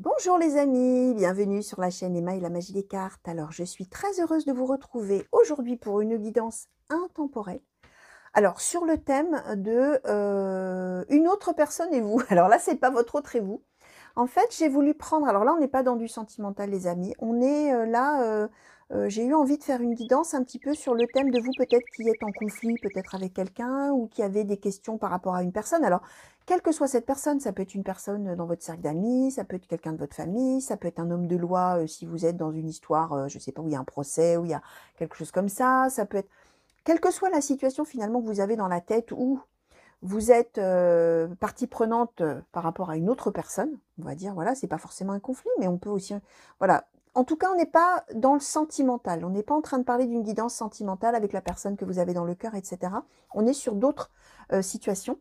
Bonjour les amis, bienvenue sur la chaîne Emma et la magie des cartes. Alors je suis très heureuse de vous retrouver aujourd'hui pour une guidance intemporelle. Alors sur le thème de une autre personne et vous. Alors là c'est pas votre autre et vous. En fait j'ai voulu prendre, alors là on n'est pas dans du sentimental les amis, on est j'ai eu envie de faire une guidance un petit peu sur le thème de vous peut-être qui êtes en conflit peut-être avec quelqu'un ou qui avez des questions par rapport à une personne. Alors quelle que soit cette personne, ça peut être une personne dans votre cercle d'amis, ça peut être quelqu'un de votre famille, ça peut être un homme de loi si vous êtes dans une histoire, je ne sais pas, où il y a un procès, où il y a quelque chose comme ça peut être, quelle que soit la situation finalement que vous avez dans la tête où vous êtes partie prenante par rapport à une autre personne, on va dire, voilà, c'est pas forcément un conflit, mais on peut aussi, voilà. En tout cas, on n'est pas dans le sentimental, on n'est pas en train de parler d'une guidance sentimentale avec la personne que vous avez dans le cœur, etc. On est sur d'autres situations.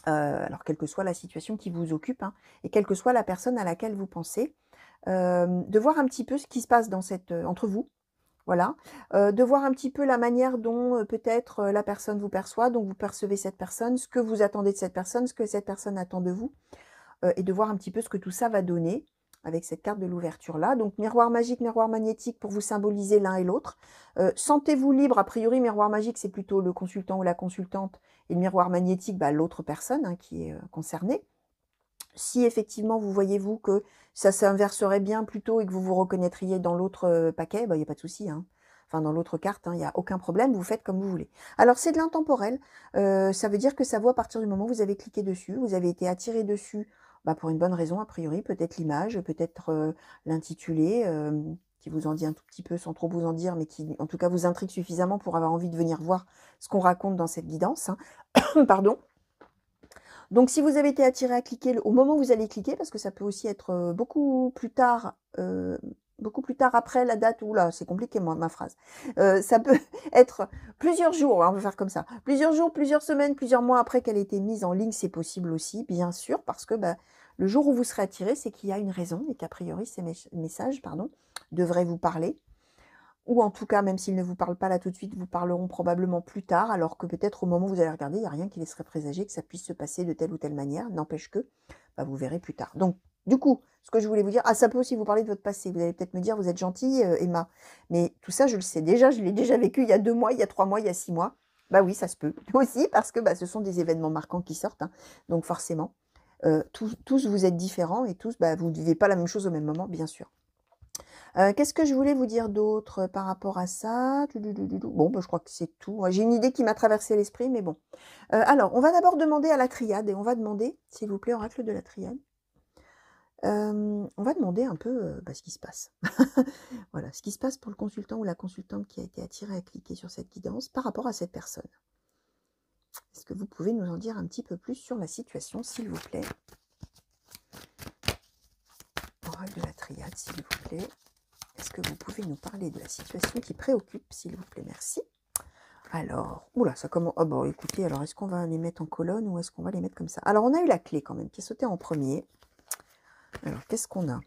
Alors, quelle que soit la situation qui vous occupe, hein, et quelle que soit la personne à laquelle vous pensez, de voir un petit peu ce qui se passe dans cette, entre vous, voilà. De voir un petit peu la manière dont peut-être la personne vous perçoit, dont vous percevez cette personne, ce que vous attendez de cette personne, ce que cette personne attend de vous, et de voir un petit peu ce que tout ça va donner avec cette carte de l'ouverture là. Donc miroir magique, miroir magnétique pour vous symboliser l'un et l'autre. Sentez-vous libre, a priori miroir magique c'est plutôt le consultant ou la consultante, et le miroir magnétique, bah, l'autre personne hein, qui est concernée. Si effectivement vous voyez-vous que ça s'inverserait bien plutôt et que vous vous reconnaîtriez dans l'autre paquet, bah, il n'y a pas de souci. Hein. Enfin, dans l'autre carte, il n'y a aucun problème, vous faites comme vous voulez. Alors, c'est de l'intemporel. Ça veut dire que ça vaut à partir du moment où vous avez cliqué dessus, vous avez été attiré dessus bah, pour une bonne raison, a priori, peut-être l'image, peut-être l'intitulé, qui vous en dit un tout petit peu sans trop vous en dire, mais qui en tout cas vous intrigue suffisamment pour avoir envie de venir voir ce qu'on raconte dans cette guidance. Hein. Pardon. Donc, si vous avez été attiré à cliquer au moment où vous allez cliquer, parce que ça peut aussi être beaucoup plus tard après la date où là, c'est compliqué moi ma phrase. Ça peut être plusieurs jours, hein, on va faire comme ça. Plusieurs jours, plusieurs semaines, plusieurs mois après qu'elle ait été mise en ligne, c'est possible aussi, bien sûr, parce que bah, le jour où vous serez attiré, c'est qu'il y a une raison et qu'a priori ces messages, pardon, devraient vous parler. Ou en tout cas, même s'ils ne vous parlent pas là tout de suite, vous parleront probablement plus tard, alors que peut-être au moment où vous allez regarder, il n'y a rien qui laisserait présager que ça puisse se passer de telle ou telle manière. N'empêche que, bah, vous verrez plus tard. Donc, du coup, ce que je voulais vous dire, ça peut aussi vous parler de votre passé. Vous allez peut-être me dire, vous êtes gentille, Emma. Mais tout ça, je le sais déjà, je l'ai déjà vécu il y a 2 mois, il y a 3 mois, il y a 6 mois. Bah oui, ça se peut. Aussi, parce que bah, ce sont des événements marquants qui sortent. Hein. Donc forcément, tous vous êtes différents et tous, bah, vous ne vivez pas la même chose au même moment, bien sûr. Qu'est-ce que je voulais vous dire d'autre par rapport à ça? Bon, bah, je crois que c'est tout. J'ai une idée qui m'a traversé l'esprit, mais bon. Alors, on va d'abord demander à la triade, et on va demander, s'il vous plaît, oracle de la triade, on va demander un peu bah, ce qui se passe. Voilà, ce qui se passe pour le consultant ou la consultante qui a été attiré à cliquer sur cette guidance par rapport à cette personne. Est-ce que vous pouvez nous en dire un petit peu plus sur la situation, s'il vous plaît? Oracle de la triade, s'il vous plaît. Est-ce que vous pouvez nous parler de la situation qui préoccupe, s'il vous plaît? Merci. Alors, oula, ça commence. Oh bon, écoutez, alors est-ce qu'on va les mettre en colonne ou est-ce qu'on va les mettre comme ça? Alors, on a eu la clé quand même qui est sautée en premier. Alors, qu'est-ce qu'on a?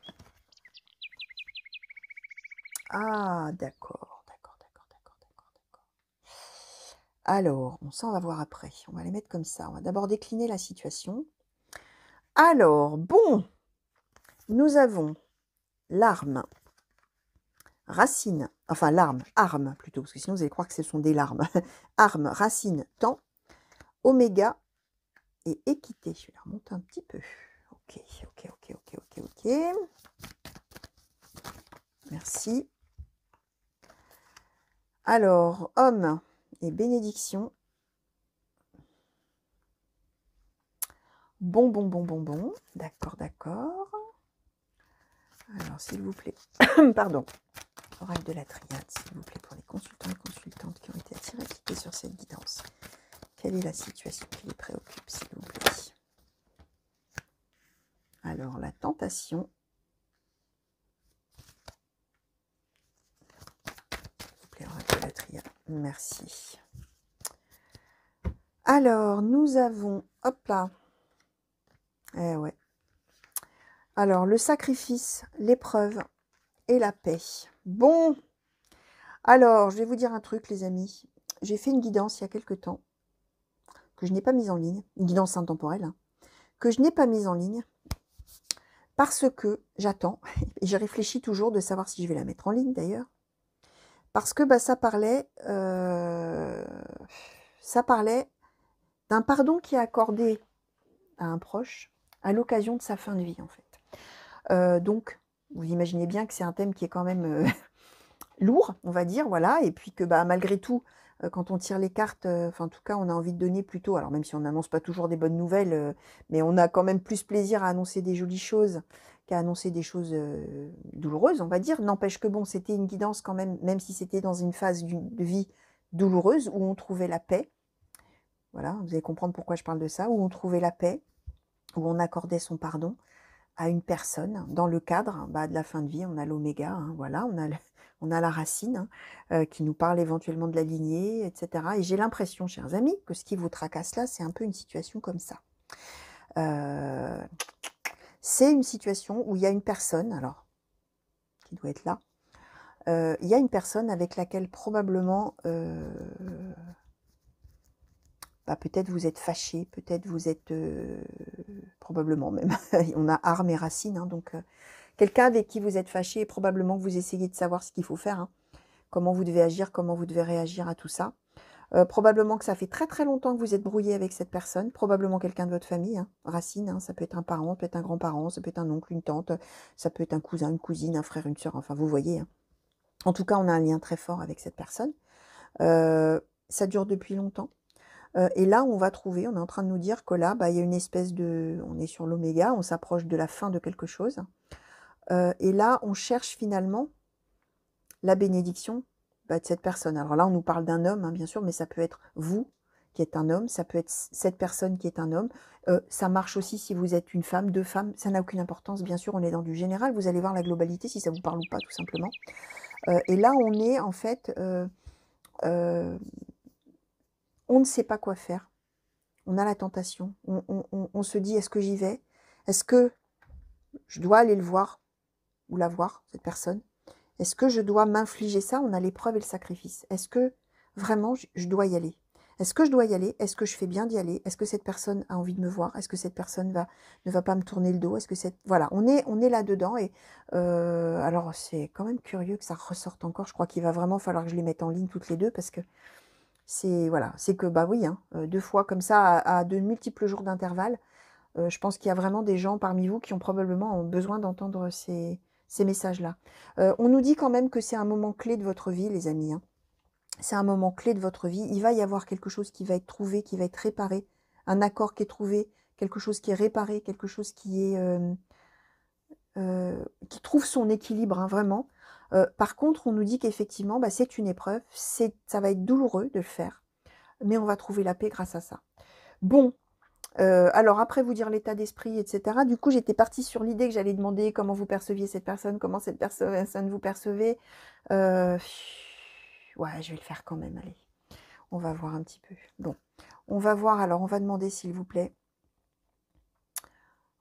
Ah, d'accord, d'accord, d'accord, d'accord, d'accord, d'accord. Alors, ça, on va voir après. On va les mettre comme ça. On va d'abord décliner la situation. Alors, bon, nous avons l'arme, racine, enfin l'arme, arme plutôt, parce que sinon vous allez croire que ce sont des larmes. Arme, racine, temps, oméga et équité. Je vais la remonter un petit peu. Ok, ok, ok, ok, ok, ok. Merci. Alors, homme et bénédiction. Bon, bon, bon, bon, bon. D'accord, d'accord. Alors, s'il vous plaît. Pardon. Oracle de la triade, s'il vous plaît, pour les consultants et consultantes qui ont été attirés à cliquer sur cette guidance. Quelle est la situation qui les préoccupe, s'il vous plaît? Alors, la tentation. S'il vous plaît, oracle de la triade. Merci. Alors, nous avons... Hop là. Eh ouais. Alors, le sacrifice, l'épreuve et la paix. Bon. Alors, je vais vous dire un truc, les amis. J'ai fait une guidance il y a quelque temps, que je n'ai pas mise en ligne. Une guidance intemporelle, hein, que je n'ai pas mise en ligne. parce que j'attends, et j'ai réfléchi toujours de savoir si je vais la mettre en ligne d'ailleurs, parce que bah, ça parlait d'un pardon qui est accordé à un proche à l'occasion de sa fin de vie, en fait. Donc, vous imaginez bien que c'est un thème qui est quand même lourd, on va dire, voilà, et puis que bah, malgré tout, quand on tire les cartes, enfin en tout cas, on a envie de donner plutôt, alors même si on n'annonce pas toujours des bonnes nouvelles, mais on a quand même plus plaisir à annoncer des jolies choses qu'à annoncer des choses douloureuses, on va dire. N'empêche que bon, c'était une guidance quand même, même si c'était dans une phase de vie douloureuse, où on trouvait la paix. Voilà, vous allez comprendre pourquoi je parle de ça, où on trouvait la paix, où on accordait son pardon à une personne dans le cadre bah, de la fin de vie. On a l'oméga, hein, voilà, on a la racine qui nous parle éventuellement de la lignée, etc. Et j'ai l'impression, chers amis, que ce qui vous tracasse là, c'est un peu une situation comme ça. C'est une situation où il y a une personne, alors, qui doit être là, il y a une personne avec laquelle probablement bah, peut-être vous êtes fâché, peut-être vous êtes, probablement même, on a armes et racines, hein, donc quelqu'un avec qui vous êtes fâché, et probablement que vous essayez de savoir ce qu'il faut faire, hein, comment vous devez agir, comment vous devez réagir à tout ça. Probablement que ça fait très très longtemps que vous êtes brouillé avec cette personne, probablement quelqu'un de votre famille, hein, racine, hein, ça peut être un parent, ça peut être un grand-parent, ça peut être un oncle, une tante, ça peut être un cousin, une cousine, un frère, une soeur, enfin vous voyez. Hein. En tout cas, on a un lien très fort avec cette personne. Ça dure depuis longtemps. Et là, on va trouver, on est en train de nous dire que là, bah, il y a une espèce de... On est sur l'oméga, on s'approche de la fin de quelque chose. Et là, on cherche finalement la bénédiction bah, de cette personne. Alors là, on nous parle d'un homme, hein, bien sûr, mais ça peut être vous qui êtes un homme, ça peut être cette personne qui est un homme. Ça marche aussi si vous êtes une femme, deux femmes, ça n'a aucune importance. Bien sûr, on est dans du général, vous allez voir la globalité si ça vous parle ou pas, tout simplement. Et là, on est en fait... on ne sait pas quoi faire. On a la tentation. On se dit, est-ce que j'y vais? Est-ce que je dois aller le voir ou la voir, cette personne? Est-ce que je dois m'infliger ça? On a l'épreuve et le sacrifice. Est-ce que vraiment je dois y aller? Est-ce que je dois y aller? Est-ce que je fais bien d'y aller? Est-ce que cette personne a envie de me voir? Est-ce que cette personne ne va pas me tourner le dos? Est-ce que cette... Voilà, on est là-dedans. Et alors, c'est quand même curieux que ça ressorte encore. Je crois qu'il va vraiment falloir que je les mette en ligne toutes les deux parce que c'est voilà, c'est que, bah oui, hein, 2 fois comme ça à de multiples jours d'intervalle, je pense qu'il y a vraiment des gens parmi vous qui ont probablement besoin d'entendre ces messages-là. On nous dit quand même que c'est un moment clé de votre vie, les amis, hein. C'est un moment clé de votre vie. Il va y avoir quelque chose qui va être trouvé, qui va être réparé, un accord qui est trouvé, quelque chose qui est réparé, quelque chose qui trouve son équilibre, hein, vraiment. Par contre, on nous dit qu'effectivement, bah, c'est une épreuve, ça va être douloureux de le faire, mais on va trouver la paix grâce à ça. Bon, alors après vous dire l'état d'esprit, etc. Du coup, j'étais partie sur l'idée que j'allais demander comment vous perceviez cette personne, comment cette personne vous percevait. Ouais, je vais le faire quand même, allez. On va voir un petit peu. Bon, on va voir, alors on va demander s'il vous plaît.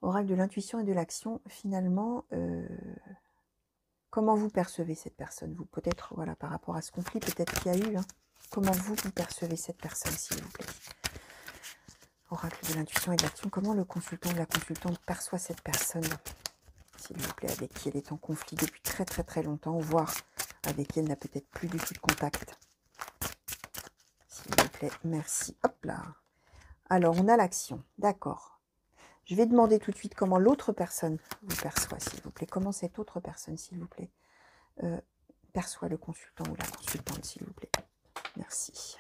Oracle de l'intuition et de l'action, finalement, comment vous percevez cette personne? Vous, peut-être, voilà, par rapport à ce conflit, peut-être qu'il y a eu, hein. Comment vous percevez cette personne, s'il vous plaît? Oracle de l'intuition et de l'action, comment le consultant ou la consultante perçoit cette personne, s'il vous plaît, avec qui elle est en conflit depuis très très très longtemps, voire avec qui elle n'a peut-être plus du tout de contact. S'il vous plaît, merci. Hop là. Alors, on a l'action, d'accord. Je vais demander tout de suite comment l'autre personne vous perçoit, s'il vous plaît. Comment cette autre personne, s'il vous plaît, perçoit le consultant ou la consultante, s'il vous plaît. Merci.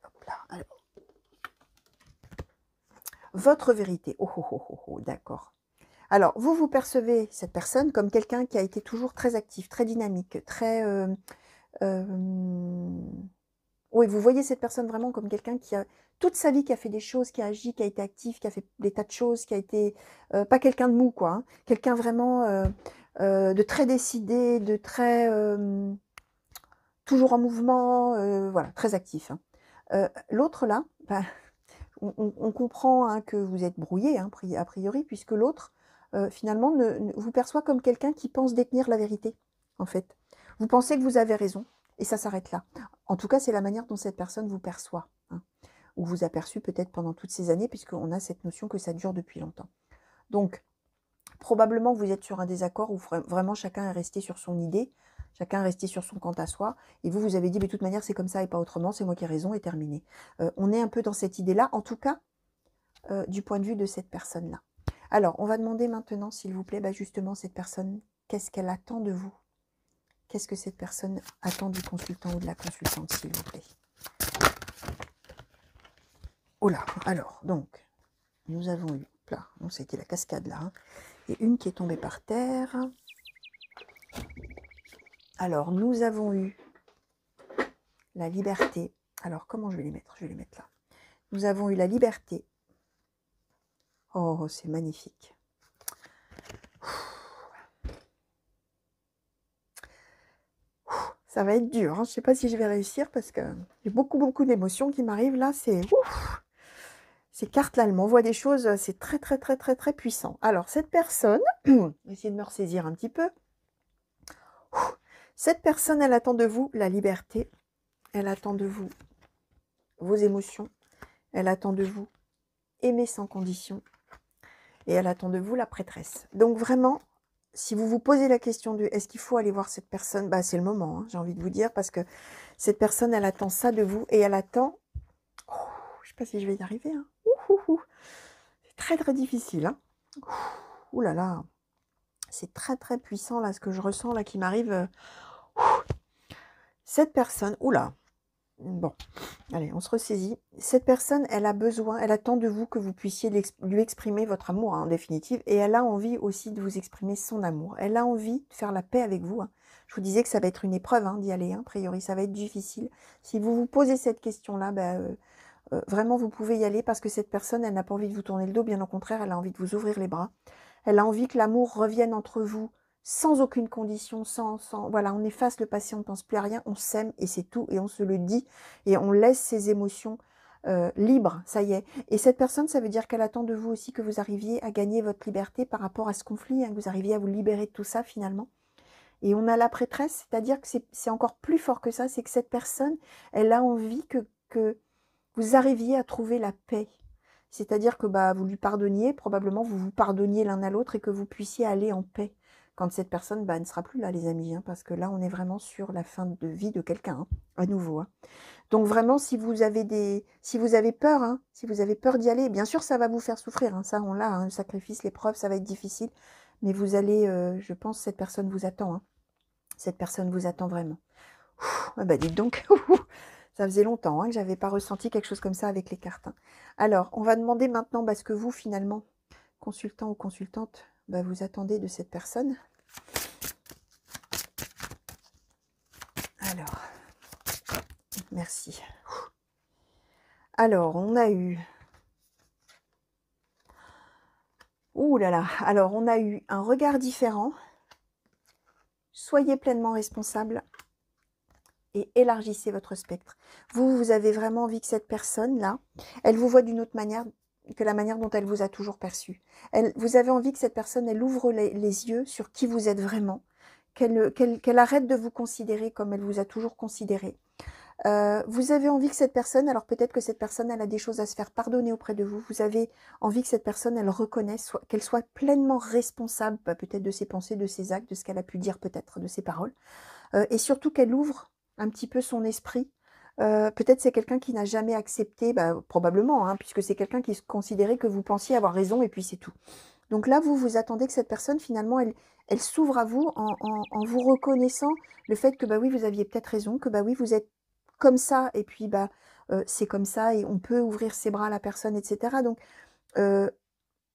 Hop là, alors. Votre vérité. Oh, oh, oh, oh, oh, d'accord. Alors, vous percevez cette personne comme quelqu'un qui a été toujours très actif, très dynamique, très... oui, vous voyez cette personne vraiment comme quelqu'un qui a toute sa vie, qui a fait des choses, qui a agi, qui a été actif, qui a fait des tas de choses, qui a été... pas quelqu'un de mou, quoi. Hein, quelqu'un vraiment de très décidé, de très... toujours en mouvement, voilà, très actif. Hein. L'autre, là, bah, on comprend hein, que vous êtes brouillé, hein, a priori, puisque l'autre, finalement, vous perçoit comme quelqu'un qui pense détenir la vérité, en fait. Vous pensez que vous avez raison, et ça s'arrête là. En tout cas, c'est la manière dont cette personne vous perçoit, hein, ou vous a perçu peut-être pendant toutes ces années, puisqu'on a cette notion que ça dure depuis longtemps. Donc, probablement, vous êtes sur un désaccord où vraiment chacun est resté sur son idée, chacun est resté sur son quant à soi, et vous, vous avez dit, mais de toute manière, c'est comme ça et pas autrement, c'est moi qui ai raison, et terminé. On est un peu dans cette idée-là, en tout cas, du point de vue de cette personne-là. Alors, on va demander maintenant, s'il vous plaît, justement, cette personne, qu'est-ce qu'elle attend de vous? Qu'est-ce que cette personne attend du consultant ou de la consultante, s'il vous plaît? Oh là, alors, donc, nous avons eu, là, bon, c'était la cascade là, hein, et une qui est tombée par terre. Alors, nous avons eu la liberté. Alors, comment je vais les mettre? Je vais les mettre là. Nous avons eu la liberté. Oh, c'est magnifique. Ça va être dur, hein. Je ne sais pas si je vais réussir parce que j'ai beaucoup d'émotions qui m'arrivent là. Ces cartes-là, elles m'envoient des choses, c'est très puissant. Alors, cette personne, je vais essayer de me ressaisir un petit peu. Cette personne, elle attend de vous la liberté. Elle attend de vous vos émotions. Elle attend de vous aimer sans condition. Et elle attend de vous la prêtresse. Donc vraiment, si vous vous posez la question de est-ce qu'il faut aller voir cette personne, c'est le moment, hein, j'ai envie de vous dire, parce que cette personne, elle attend ça de vous et elle attend... Oh, je ne sais pas si je vais y arriver. Hein. C'est très difficile. Hein. Ouh là là. C'est très puissant là, ce que je ressens là qui m'arrive. Cette personne, oula. Bon, allez, on se ressaisit. Cette personne, elle a besoin, elle attend de vous que vous puissiez lui exprimer votre amour, hein, en définitive. Et elle a envie aussi de vous exprimer son amour. Elle a envie de faire la paix avec vous. Hein. Je vous disais que ça va être une épreuve d'y aller. Hein, a priori, ça va être difficile. Si vous vous posez cette question-là, vraiment, vous pouvez y aller parce que cette personne, elle n'a pas envie de vous tourner le dos. Bien au contraire, elle a envie de vous ouvrir les bras. Elle a envie que l'amour revienne entre vous sans aucune condition, voilà, on efface le passé, on ne pense plus à rien, on s'aime et c'est tout, et on se le dit, et on laisse ses émotions libres, ça y est. Et cette personne, ça veut dire qu'elle attend de vous aussi que vous arriviez à gagner votre liberté par rapport à ce conflit, hein, que vous arriviez à vous libérer de tout ça finalement. Et on a la prêtresse, c'est-à-dire que c'est encore plus fort que ça, c'est que cette personne, elle a envie que vous arriviez à trouver la paix. C'est-à-dire que vous lui pardonniez, probablement vous vous pardonniez l'un à l'autre et que vous puissiez aller en paix quand cette personne ne sera plus là, les amis, hein, parce que là, on est vraiment sur la fin de vie de quelqu'un, hein, à nouveau. Hein. Donc vraiment, si vous avez peur, hein, si vous avez peur d'y aller, bien sûr, ça va vous faire souffrir, hein, ça, on l'a, hein, le sacrifice, l'épreuve, ça va être difficile, mais vous allez, je pense, cette personne vous attend, hein. Cette personne vous attend vraiment. Dites donc, ça faisait longtemps hein, que j'avais pas ressenti quelque chose comme ça avec les cartes. Hein. Alors, on va demander maintenant ce que vous, finalement, consultant ou consultante, vous attendez de cette personne. Alors, merci. Alors, on a eu... Ouh là là. Alors, on a eu un regard différent. Soyez pleinement responsable et élargissez votre spectre. Vous avez vraiment envie que cette personne-là, elle vous voit d'une autre manière que la manière dont elle vous a toujours perçu. Vous avez envie que cette personne, elle ouvre les yeux sur qui vous êtes vraiment, qu'elle arrête de vous considérer comme elle vous a toujours considéré. Vous avez envie que cette personne, alors peut-être que cette personne, elle a des choses à se faire pardonner auprès de vous. Vous avez envie que cette personne, elle reconnaisse, qu'elle soit pleinement responsable, peut-être de ses pensées, de ses actes, de ce qu'elle a pu dire peut-être, de ses paroles. Et surtout qu'elle ouvre un petit peu son esprit. Peut-être c'est quelqu'un qui n'a jamais accepté, probablement, hein, puisque c'est quelqu'un qui considérait que vous pensiez avoir raison et puis c'est tout. Donc là, vous attendez que cette personne, finalement, elle s'ouvre à vous en vous reconnaissant le fait que, oui, vous aviez peut-être raison, que, oui, vous êtes comme ça, et puis, c'est comme ça, et on peut ouvrir ses bras à la personne, etc. Donc,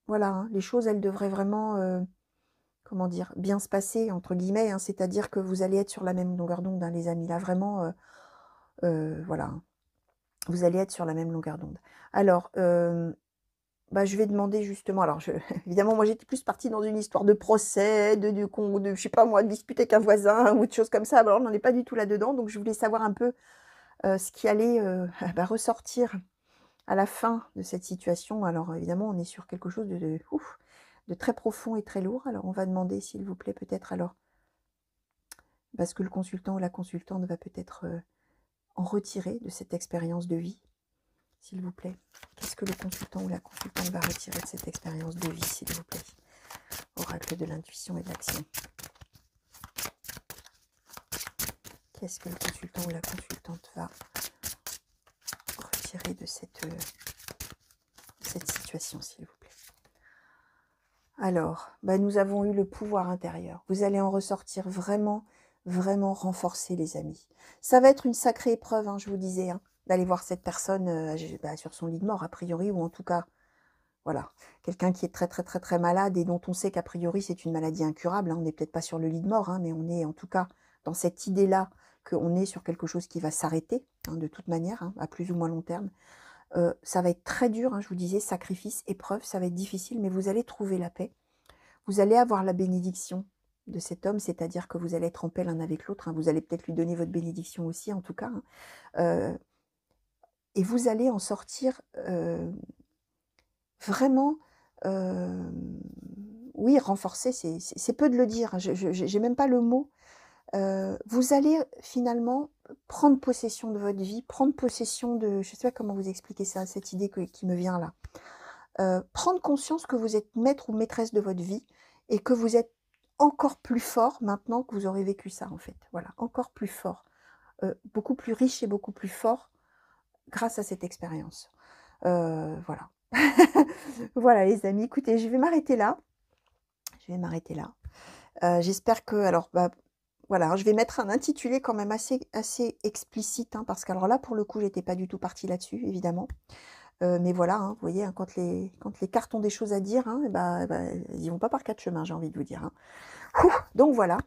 voilà, hein, les choses, elles devraient vraiment, comment dire, bien se passer, entre guillemets, hein, c'est-à-dire que vous allez être sur la même longueur d'onde, hein, les amis, là, vraiment, voilà, hein, vous allez être sur la même longueur d'onde. Alors, je vais demander justement, alors évidemment, moi j'étais plus partie dans une histoire de procès, de je sais pas moi, de disputer avec un voisin ou de choses comme ça. Alors on n'en est pas du tout là-dedans, donc je voulais savoir un peu ce qui allait ressortir à la fin de cette situation. Alors évidemment, on est sur quelque chose de très profond et très lourd. Alors on va demander, s'il vous plaît, peut-être alors, parce que le consultant ou la consultante va peut-être en retirer de cette expérience de vie. s'il vous plaît? Qu'est-ce que le consultant ou la consultante va retirer de cette expérience de vie, s'il vous plaît? Oracle de l'intuition et de l'action. Qu'est-ce que le consultant ou la consultante va retirer de cette situation, s'il vous plaît? Alors, nous avons eu le pouvoir intérieur. Vous allez en ressortir vraiment, vraiment renforcé, les amis. Ça va être une sacrée épreuve, hein, je vous disais, hein, d'aller voir cette personne sur son lit de mort, a priori, ou en tout cas, voilà, quelqu'un qui est très, très, très, très malade et dont on sait qu'a priori, c'est une maladie incurable. Hein. On n'est peut-être pas sur le lit de mort, hein, mais on est en tout cas dans cette idée-là qu'on est sur quelque chose qui va s'arrêter, hein, de toute manière, hein, à plus ou moins long terme. Ça va être très dur, hein, je vous disais, sacrifice, épreuve, ça va être difficile, mais vous allez trouver la paix. Vous allez avoir la bénédiction de cet homme, c'est-à-dire que vous allez être en paix l'un avec l'autre. Hein, vous allez peut-être lui donner votre bénédiction aussi, en tout cas. Hein, et vous allez en sortir vraiment, oui, renforcé, c'est peu de le dire. Hein, je n'ai même pas le mot. Vous allez finalement prendre possession de votre vie, prendre possession de... Je ne sais pas comment vous expliquer ça, cette idée qui me vient là. Prendre conscience que vous êtes maître ou maîtresse de votre vie et que vous êtes encore plus fort maintenant que vous aurez vécu ça, en fait. Voilà, encore plus fort. Beaucoup plus riche et beaucoup plus fort grâce à cette expérience. Voilà. Voilà, les amis. Écoutez, je vais m'arrêter là. J'espère que... Alors, voilà, je vais mettre un intitulé quand même assez explicite, hein, parce que alors là, pour le coup, j'étais pas du tout partie là-dessus, évidemment. Mais voilà, hein, vous voyez, hein, quand les cartes ont des choses à dire, hein, ils n'y vont pas par quatre chemins, j'ai envie de vous dire. Hein. Donc voilà,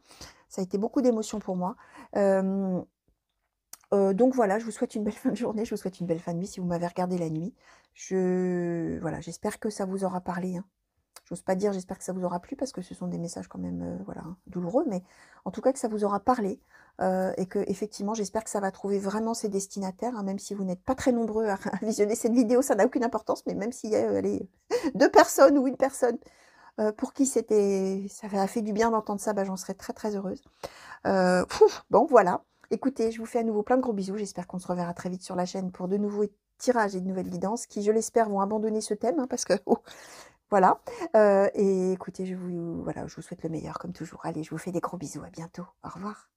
ça a été beaucoup d'émotions pour moi. Donc voilà, je vous souhaite une belle fin de journée, je vous souhaite une belle fin de nuit si vous m'avez regardé la nuit. Voilà, j'espère que ça vous aura parlé. Hein. J'ose pas dire j'espère que ça vous aura plu parce que ce sont des messages quand même voilà, hein, douloureux, mais en tout cas que ça vous aura parlé et que effectivement j'espère que ça va trouver vraiment ses destinataires, hein, même si vous n'êtes pas très nombreux à visionner cette vidéo, ça n'a aucune importance, mais même s'il y a deux personnes ou une personne pour qui ça a fait du bien d'entendre ça, j'en serais très très heureuse. Bon voilà, écoutez, je vous fais à nouveau plein de gros bisous, j'espère qu'on se reverra très vite sur la chaîne pour de nouveaux tirages et de nouvelles guidances qui, je l'espère, vont abandonner ce thème, hein, parce que... Voilà, et écoutez, je vous souhaite le meilleur comme toujours. Allez, je vous fais des gros bisous, à bientôt, au revoir.